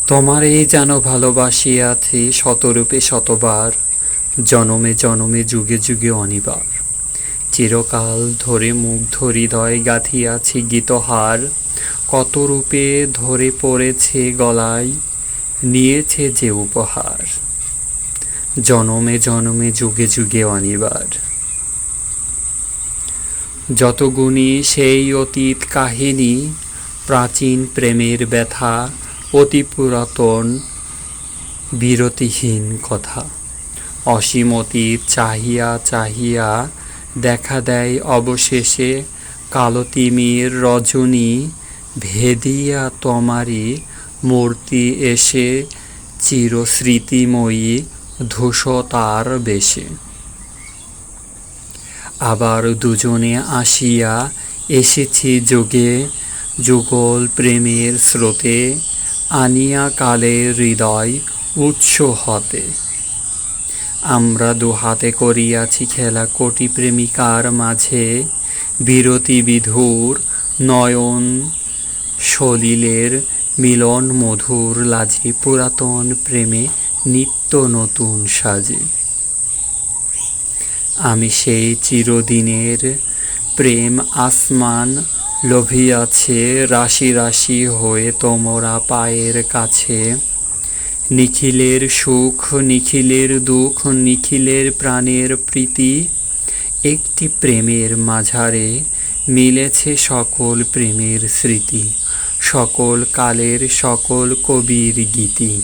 তোমারই যেন ভালোবাসিয়াছি শতরূপে শতবার, জনমে জনমে যুগে যুগে অনিবার। চিরকাল ধরে মুগ্ধ হৃদয় গাঁথিয়াছি গীতহার, কত রূপে ধরে পড়েছে গলায়, নিয়েছে যে উপহার। জনমে জনমে যুগে যুগে অনিবার। যত গুণী সেই অতীত কাহিনী, প্রাচীন প্রেমের ব্যথা, অতি পুরাতন বিরতিহীন কথা। অসীম অতীত চাহিয়া চাহিয়া দেখা দেয় অবশেষে কালো তিমির রজনী, ভেদিয়া তোমারই মূর্তি এসে চিরস্মৃতিময়ী ধূসরতার বেশে। আবার দুজনে আসিয়া এসেছি যোগে যুগল প্রেমের স্রোতে, আনিয়া কালের হৃদয় উৎস হতে। আমরা দুহাতে করিয়াছি খেলা কোটি প্রেমিকার মাঝে, বিরতি বিধুর নয়ন সলিলের মিলন মধুর লাজে, পুরাতন প্রেমে নিত্য নতুন সাজে। আমি সেই চিরদিনের প্রেম আসমান, লোভিয়াছে রাশি রাশি হয়ে তোমরা পায়ের কাছে। নিখিলের সুখ নিখিলের দুঃখ নিখিলের প্রাণের প্রীতি, একটি প্রেমের মাঝারে মিলেছে সকল প্রেমের স্মৃতি, সকল কালের সকল কবির গীতি।